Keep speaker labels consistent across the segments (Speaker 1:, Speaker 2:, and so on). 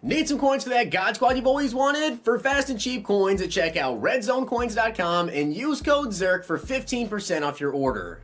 Speaker 1: Need some coins for that God Squad you've always wanted? For fast and cheap coins, check out redzonecoins.com and use code ZIRK for 15% off your order.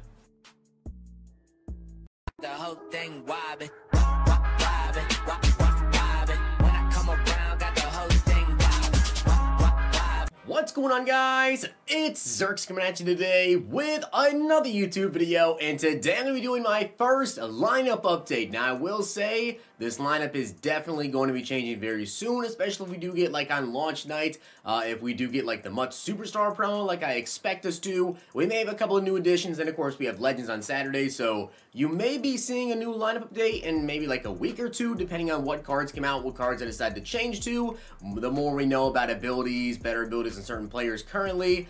Speaker 2: The whole thing wobbin', wobbin', wobbin'. When I come around, got the whole thing wobbin'.
Speaker 1: What's going on, guys? It's Zirksee coming at you today with another YouTube video, and today I'm going to be doing my first lineup update. Now, I will say this lineup is definitely going to be changing very soon, especially if we do get, like, on launch night, if we do get, like, the MUT Superstar promo like I expect us to. We may have a couple of new additions, and of course we have Legends on Saturday, so you may be seeing a new lineup update in maybe like a week or two, depending on what cards come out, what cards I decide to change to. The more we know about abilities, better abilities in certain players currently,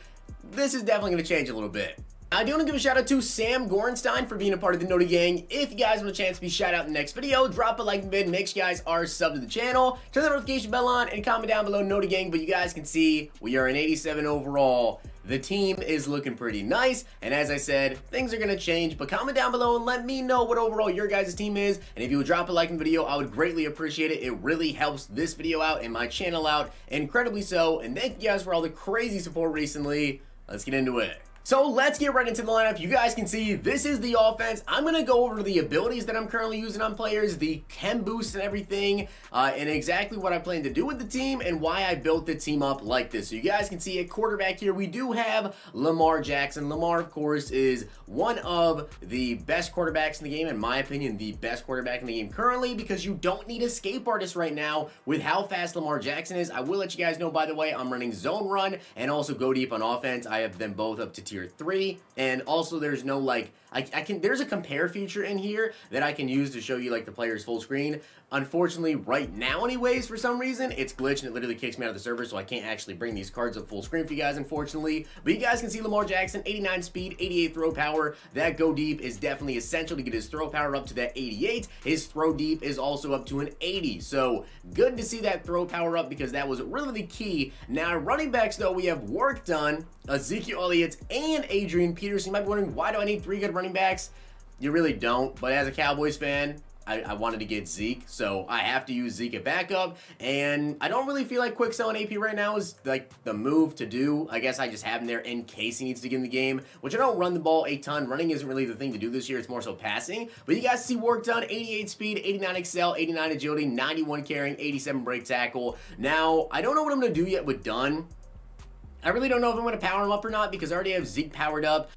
Speaker 1: this is definitely going to change a little bit. I do want to give a shout out to Sam Gorenstein for being a part of the Noti Gang. If you guys want a chance to be shout out in the next video, drop a like in the vid, make sure you guys are subbed to the channel, turn the notification bell on, and comment down below Noti Gang. But you guys can see we are an 87 overall. The team is looking pretty nice, and as I said, things are going to change, but comment down below and let me know what overall your guys' team is, and if you would drop a like in the video, I would greatly appreciate it. It really helps this video out and my channel out incredibly so, and thank you guys for all the crazy support recently. Let's get into it. So let's get right into the lineup. You guys can see this is the offense. I'm going to go over the abilities that I'm currently using on players, the chem boost and everything, and exactly what I plan to do with the team and why I built the team up like this. So you guys can see at quarterback here, we do have Lamar Jackson. Lamar, of course, is one of the best quarterbacks in the game, in my opinion, the best quarterback in the game currently, because you don't need escape artists right now with how fast Lamar Jackson is. I will let you guys know, by the way, I'm running zone run and also go deep on offense. I have them both up to tier 3, and also there's no like there's a compare feature in here that I can use to show you like the player's full screen. Unfortunately, right now anyways, for some reason it's glitched and it literally kicks me out of the server, so I can't actually bring these cards up full screen for you guys, unfortunately. But you guys can see Lamar Jackson, 89 speed, 88 throw power. That go deep is definitely essential to get his throw power up to that 88. His throw deep is also up to an 80, so good to see that throw power up because that was really the key. Now running backs though, we have Work Done, Ezekiel Elliott, and Adrian Peterson. You might be wondering, why do I need 3 good running backs? You really don't, but as a Cowboys fan, I wanted to get Zeke, so I have to use Zeke at backup, and I don't really feel like quick selling AP right now is like the move to do. I guess I just have him there in case he needs to get in the game, which I don't run the ball a ton. Running isn't really the thing to do this year, it's more so passing. But you guys see Work Done, 88 speed, 89 excel, 89 agility, 91 carrying, 87 break tackle. Now, I don't know what I'm going to do yet with Dunn. I really don't know if I'm going to power him up or not because I already have Zeke powered up.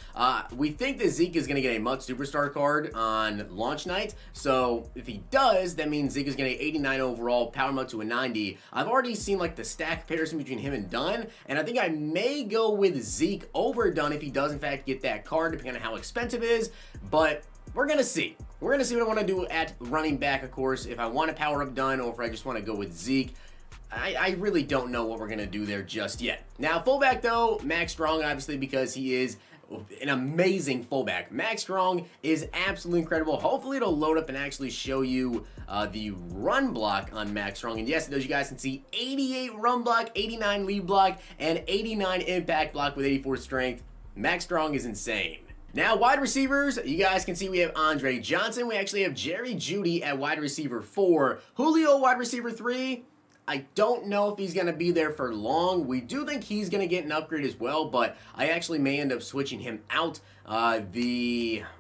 Speaker 1: We think that Zeke is going to get a MUT Superstar card on launch night. So if he does, that means Zeke is going to get 89 overall, power him up to a 90. I've already seen like the stack comparison between him and Dunn, and I think I may go with Zeke over Dunn if he does in fact get that card, depending on how expensive it is. But we're going to see. We're going to see what I want to do at running back, of course, if I want to power up Dunn or if I just want to go with Zeke. I really don't know what we're going to do there just yet. Now, fullback, though, Max Strong, obviously, because he is an amazing fullback. Max Strong is absolutely incredible. Hopefully, it'll load up and actually show you the run block on Max Strong. And yes, it does. You guys can see 88 run block, 89 lead block, and 89 impact block with 84 strength. Max Strong is insane. Now, wide receivers, you guys can see we have Andre Johnson. We actually have Jerry Jeudy at wide receiver 4. Julio, wide receiver 3. I don't know if he's going to be there for long. We do think he's going to get an upgrade as well, but I actually may end up switching him out.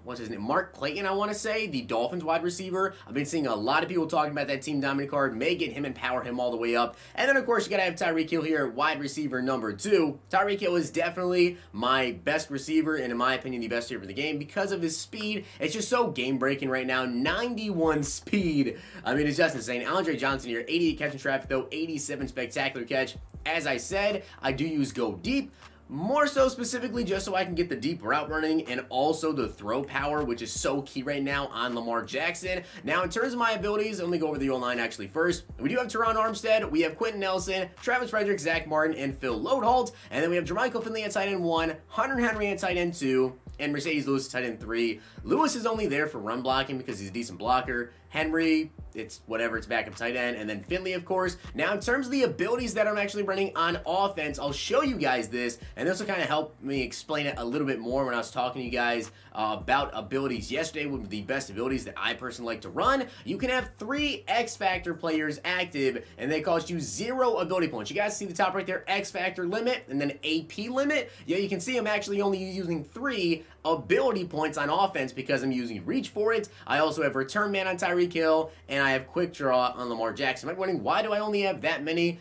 Speaker 1: What's his name? Mark Clayton, I want to say, the Dolphins wide receiver. I've been seeing a lot of people talking about that Team Diamond card. May get him and power him all the way up. And then, of course, you got to have Tyreek Hill here, wide receiver number 2. Tyreek Hill is definitely my best receiver, and in my opinion, the best receiver in the game because of his speed. It's just so game-breaking right now. 91 speed. I mean, it's just insane. Andre Johnson here, 88 catch in traffic, though, 87 spectacular catch. As I said, I do use Go Deep. More so specifically just so I can get the deep route running and also the throw power, which is so key right now on Lamar Jackson. Now, in terms of my abilities, let me go over the O-line actually first. We do have Teron Armstead, we have Quentin Nelson, Travis Frederick, Zach Martin, and Phil Loadholt. And then we have Jermichael Finley at tight end 1, Hunter Henry at tight end 2, and Mercedes Lewis at tight end 3. Lewis is only there for run blocking because he's a decent blocker. Henry it's whatever, it's backup tight end, and then Finley, of course. Now, in terms of the abilities that I'm actually running on offense, I'll show you guys this, and this will kind of help me explain it a little bit more when I was talking to you guys about abilities yesterday with the best abilities that I personally like to run. You can have 3 X Factor players active, and they cost you 0 ability points. You guys see the top right there, X Factor limit, and then AP limit. Yeah, you can see I'm actually only using 3 ability points on offense because I'm using reach for it. I also have return man on Tyreek Hill, and I have quick draw on Lamar Jackson. I'm wondering, why do I only have that many?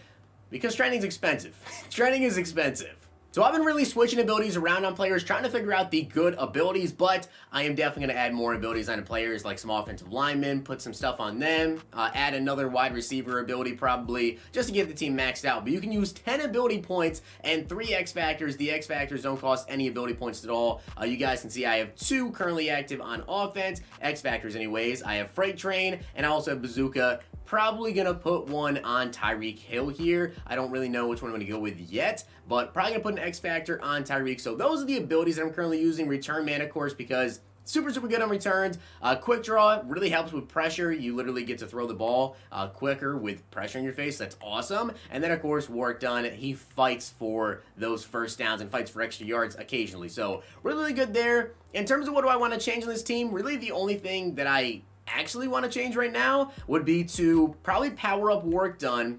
Speaker 1: Because training is expensive. Training is expensive. So I've been really switching abilities around on players, trying to figure out the good abilities, but I am definitely going to add more abilities on players, like some offensive linemen, put some stuff on them, add another wide receiver ability probably, just to get the team maxed out. But you can use 10 ability points and 3 X Factors. The X Factors don't cost any ability points at all. You guys can see I have 2 currently active on offense, X Factors anyways. I have Freight Train, and I also have Bazooka. Probably going to put one on Tyreek Hill here. I don't really know which one I'm going to go with yet, but probably going to put an X Factor on Tyreek. So those are the abilities that I'm currently using. Return man, of course, because super good on returns. Quick draw really helps with pressure. You literally get to throw the ball quicker with pressure in your face. That's awesome. And then, of course, work done. He fights for those first downs and fights for extra yards occasionally. So really good there. In terms of what do I want to change on this team, really the only thing that I actually want to change right now would be to probably power up work done,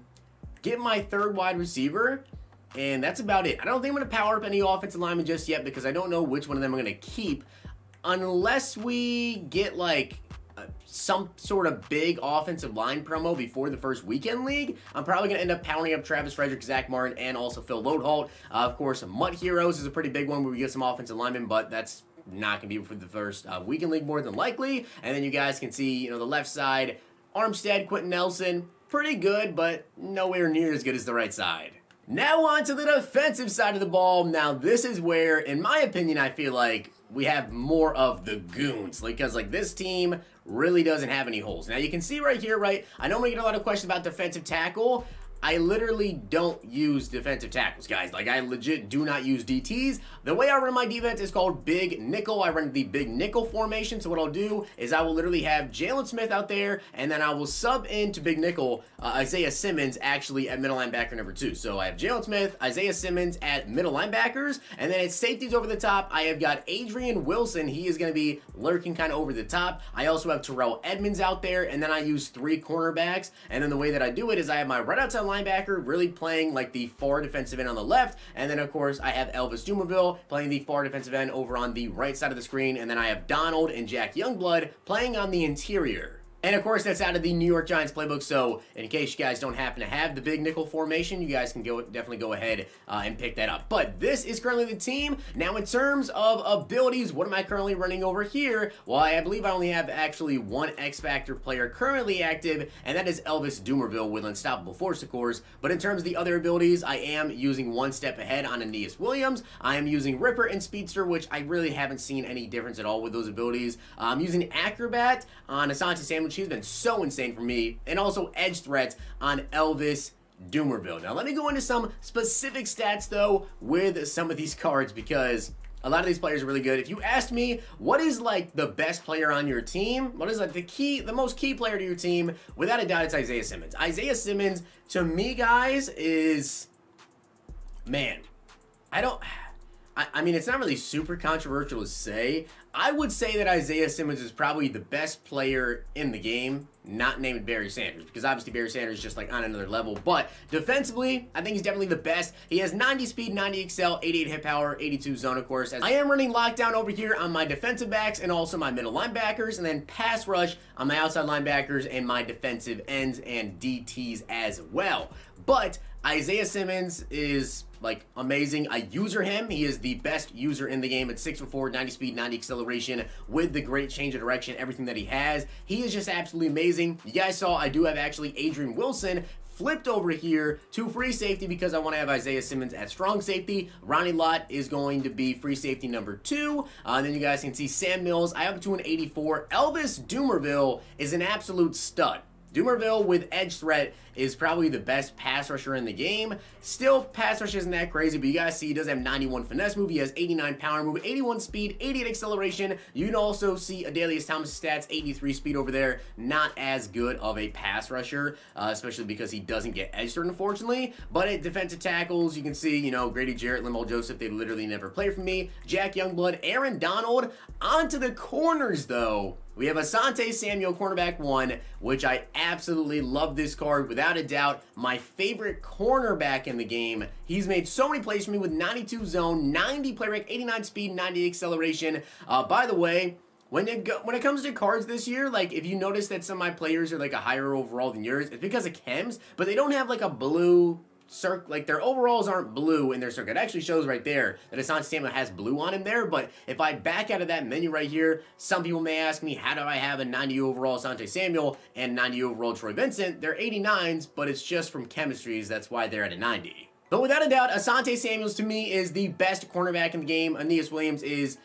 Speaker 1: get my 3rd wide receiver, and that's about it. I don't think I'm going to power up any offensive linemen just yet because I don't know which one of them I'm going to keep unless we get like some sort of big offensive line promo before the first weekend league. I'm probably going to end up powering up Travis Frederick, Zach Martin, and also Phil Loadholt. Of course, Mutt Heroes is a pretty big one where we get some offensive linemen, but that's not going to be for the first weekend league more than likely. And then you guys can see, you know, the left side, Armstead, Quentin Nelson, pretty good, but nowhere near as good as the right side. Now on to the defensive side of the ball. Now this is where, in my opinion, I feel like we have more of the goons, because like this team really doesn't have any holes. Now you can see right here, right? I normally get a lot of questions about defensive tackle. I literally don't use defensive tackles, guys. Like, I legit do not use DTs. The way I run my defense is called big nickel. I run the big nickel formation. So what I'll do is I will literally have Jalen Smith out there, and then I will sub into big nickel Isaiah Simmons actually at middle linebacker number 2. So I have Jalen Smith, Isaiah Simmons at middle linebackers, and then at safeties over the top, I have got Adrian Wilson. He is going to be lurking kind of over the top. I also have Terrell Edmonds out there, and then I use 3 cornerbacks. And then the way that I do it is I have my right outside linebacker really playing like the far defensive end on the left, and then of course I have Elvis Dumerville playing the far defensive end over on the right side of the screen, and then I have Donald and Jack Youngblood playing on the interior. And of course, that's out of the New York Giants playbook, so in case you guys don't happen to have the big nickel formation, you guys can definitely go ahead and pick that up. But this is currently the team. Now, in terms of abilities, what am I currently running over here? Well, I believe I only have actually 1 X Factor player currently active, and that is Elvis Dumerville with Unstoppable Force, of course. But in terms of the other abilities, I am using 1 step ahead on Aeneas Williams. I am using Ripper and Speedster, which I really haven't seen any difference at all with those abilities. I'm using Acrobat on Asante Sandwich. He's been so insane for me. And also Edge Threat on Elvis Dumerville. Now let me go into some specific stats though with some of these cards, because a lot of these players are really good. If you asked me what is like the best player on your team, what is like the most key player to your team, without a doubt it's Isaiah Simmons. Isaiah Simmons to me, guys, is, man, I mean, it's not really super controversial to say. I would say that Isaiah Simmons is probably the best player in the game, not named Barry Sanders, because obviously Barry Sanders is just like on another level. But defensively, I think he's definitely the best. He has 90 speed, 90 excel, 88 hit power, 82 zone, of course. As I am running lockdown over here on my defensive backs and also my middle linebackers, and then pass rush on my outside linebackers and my defensive ends and DTs as well. But Isaiah Simmons is like amazing. I user him. He is the best user in the game at 6'4", 90 speed, 90 acceleration with the great change of direction, everything that he has. He is just absolutely amazing. You guys saw I do have actually Adrian Wilson flipped over here to free safety because I want to have Isaiah Simmons at strong safety. Ronnie Lott is going to be free safety number 2. And then you guys can see Sam Mills. I have him to an 84. Elvis Dumerville is an absolute stud. Dumervil with edge threat is probably the best pass rusher in the game. Still, pass rush isn't that crazy, but you guys see he does have 91 finesse move, he has 89 power move, 81 speed, 88 acceleration. You can also see Adalius Thomas' stats, 83 speed over there. Not as good of a pass rusher, especially because he doesn't get edge threat, unfortunately. But at defensive tackles, you can see, you know, Grady Jarrett, Limball Joseph, they literally never play for me. Jack Youngblood, Aaron Donald. Onto the corners, though. We have Asante Samuel, cornerback 1, which I absolutely love this card. Without a doubt, my favorite cornerback in the game. He's made so many plays for me with 92 zone, 90 play rate, 89 speed, 90 acceleration. By the way, when it comes to cards this year, like, if you notice that some of my players are like a higher overall than yours, it's because of chems, but they don't have like a blue circle, like their overalls aren't blue in their circle. It actually shows right there that Asante Samuel has blue on him there, but if I back out of that menu right here, some people may ask me, how do I have a 90 overall Asante Samuel and 90 overall Troy Vincent? They're 89s, but it's just from chemistries, that's why they're at a 90. But without a doubt, Asante Samuel to me is the best cornerback in the game. Aeneas Williams is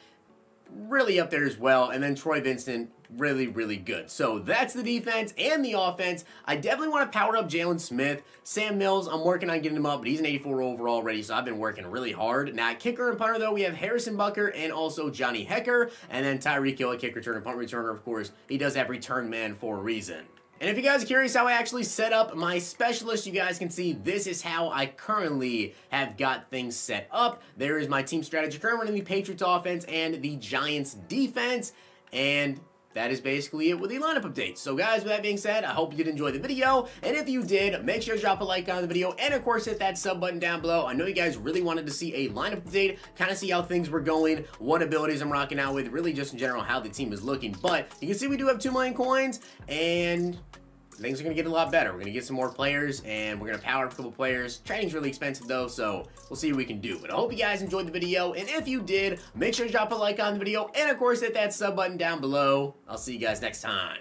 Speaker 1: really up there as well, and then Troy Vincent, really, really good. So that's the defense and the offense. I definitely want to power up Jalen Smith. Sam Mills, I'm working on getting him up, but he's an 84 overall already, so I've been working really hard. Now, at kicker and punter, though, we have Harrison Bucker and also Johnny Hecker, and then Tyreek Hill at kick returner, punt returner, of course. He does have return man for a reason. And if you guys are curious how I actually set up my specialist, you guys can see this is how I currently have got things set up. There is my team strategy, currently running the Patriots offense and the Giants defense, and that is basically it with the lineup updates. So guys, with that being said, I hope you did enjoy the video, and if you did, make sure to drop a like on the video, and of course hit that sub button down below. I know you guys really wanted to see a lineup update, kind of see how things were going, what abilities I'm rocking out with, really just in general how the team is looking. But you can see we do have 2 million coins, and things are going to get a lot better. We're going to get some more players, and we're going to power up a couple players. Training's really expensive, though, so we'll see what we can do. But I hope you guys enjoyed the video, and if you did, make sure to drop a like on the video, and of course, hit that sub button down below. I'll see you guys next time.